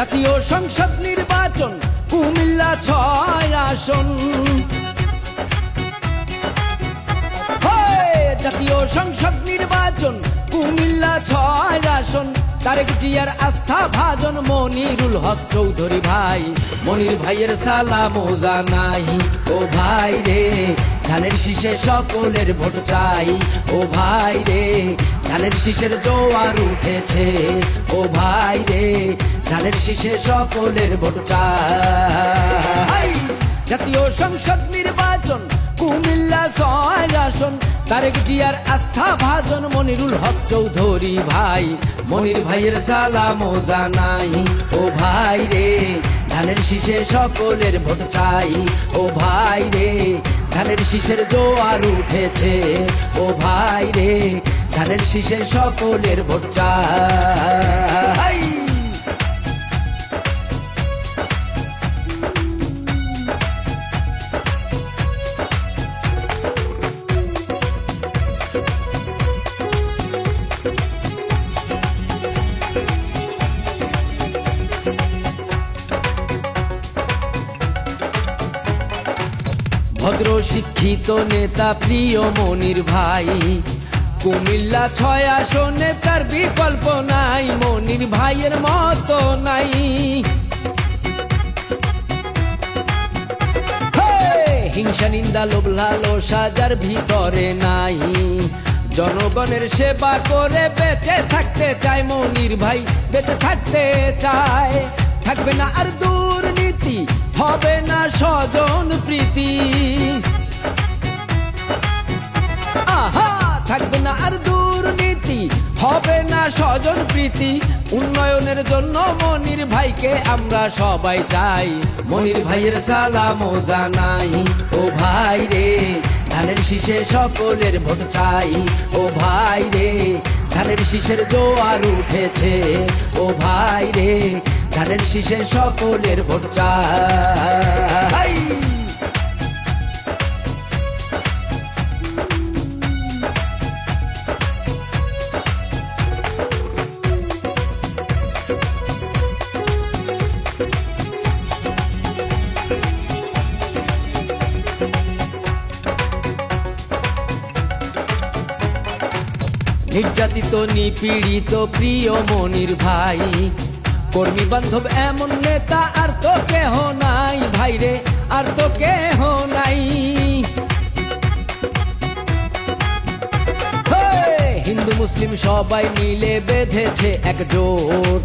জাতীয় সংসদ নির্বাচন কুমিল্লা 6 আসন। জাতীয় সংসদ নির্বাচন কুমিল্লা 6 আসন। তারেক জিয়ার আস্থা ভাজন মনিরুল হক চৌধুরী ভাই, মনির ভাইয়ের সালামও জানাই। ও ভাই রে ধানের শীষে সকলের ভোট চাই। ও ভাই রে ধানের শীষের জোয়ার উঠেছে। ও ভাই রে ধানের শীষে সকলের ভোট চাই। জাতীয় সংসদ নির্বাচন কুমিল্লা 6 আসন। তারেক জিয়ার আস্থা ভাজন মনিরুল হক চৌধুরী ভাই, মনির ভাইয়ের সালামও জানাই। ও ভাই রে ধানের শীষে সকলের ভোট চাই। ও ভাই রে ধানের শীষের জোয়ার উঠেছে। ও ভাই রে ধানের শীষে সকলের ভোট চাই। ভদ্র শিক্ষিত নেতা প্রিয় মনির ভাই, কুমিল্লা 6 আসনে তার বিকল্প নাই। মনির ভাইয়ের মতো নাই। হিংসা নিন্দা লোভ লালসা যার ভিতরে নাই। জনগণের সেবা করে বেঁচে থাকতে চায় মনির ভাই, বেঁচে থাকতে চায়। থাকবে না আর দুর্নীতি, হবে না স্বজন প্রীতি। আহা থাকবে না আর দুর্নীতি, হবে না স্বজন প্রীতি। উন্নয়নের জন্য মনির ভাইকে আমরা সবাই চাই। মনির ভাইয়ের সালামও জানাই। ও ভাই রে ধানের শীষে সকলের ভোট চাই। ও ভাই রে ধানের শীষের জোয়ার উঠেছে। ও ভাই রে ধানের শীষে সকলের ভোট চাই। নির্যাতিত নিপীড়িত প্রিয় মনির ভাই, কর্মী বান্ধব এমন নেতা আর তো কেহ নাই। ভাইরে আর তো কেহ নাই। হিন্দু মুসলিম সবাই মিলে বেঁধেছে একজোট।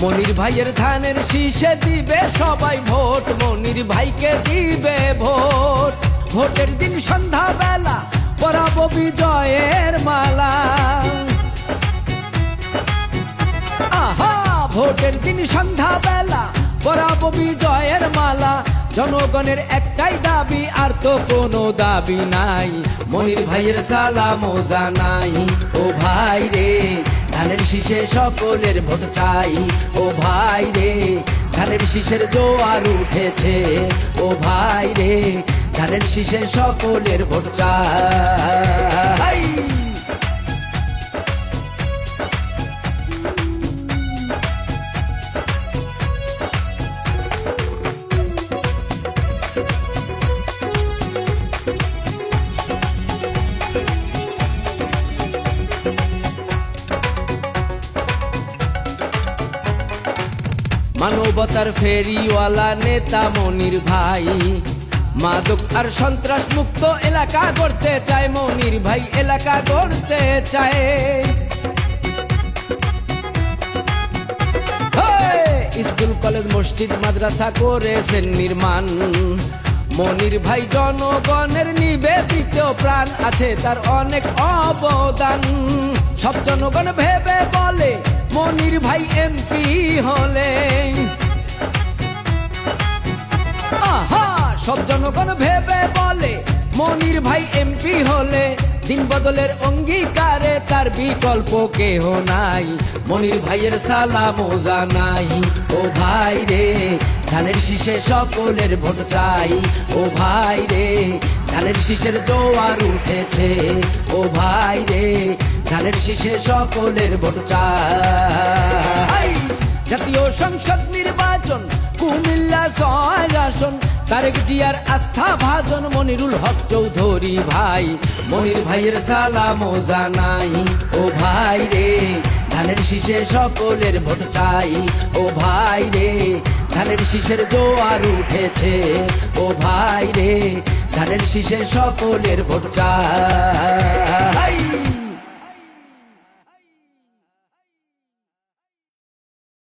মনির ভাইয়ের ধানের শীষে দিবে সবাই ভোট। মনির ভাইকে দিবে ভোট। ভোটের দিন সন্ধ্যা বেলা পরাবো বিজয়ের মালা। আহা ভোটের দিন সন্ধ্যা বেলা পরাবো বিজয়ের মালা। জনগণের একটাই দাবি আর তো কোনো দাবি নাই। মনির ভাইয়ের সালামও জানাই। ও ভাই রে ধানের শীষে সকলের ভোট চাই। ও ভাই রে ধানের শীষের জোয়ার উঠেছে। ও ভাই রে ধানের শীষে সকলের ভোট চাই। মানবতার ফেরিওয়ালা নেতা মনির ভাই, মাদক আর সন্ত্রাস মুক্ত এলাকা গড়তে চায়। মনির ভাই এলাকা গড়তে চায়। স্কুল কলেজ মসজিদ মাদ্রাসা করেছেন নির্মাণ। মনির ভাই জনগণের নিবেদিত প্রাণ, আছে তার অনেক অবদান। সব জনগণ ভেবে বলে মনির ভাই এমপি হলে। আহা সব জনগণ ভেবে বলে মনির ভাই এমপি হলে। দিন বদলের অঙ্গীকারে তার বিকল্প কেহ নাই। মনির ভাইয়ের সালামও জানাই। ও ভাই রে ধানের শীষে সকলের ভোট চাই। ও ভাই রে ধানের শীষের জোয়ার উঠেছে। ও ভাই রে ধানের শীষে সকলের ভোট চাই। জাতীয় সংসদ নির্বাচন কুমিল্লা 6 আসন, তারেক জিয়ার আস্থা ভাজন মনিরুল হক চৌধুরী ভাই। মনির ভাইয়ের সালামও জানাই, ও ভাই রে ধানের শীষে সকলের ভোট চাই। ও ভাই রে ধানের শীষের জোয়ার উঠেছে, ও ভাই রে ধানের শীষে সকলের ভোট চাই।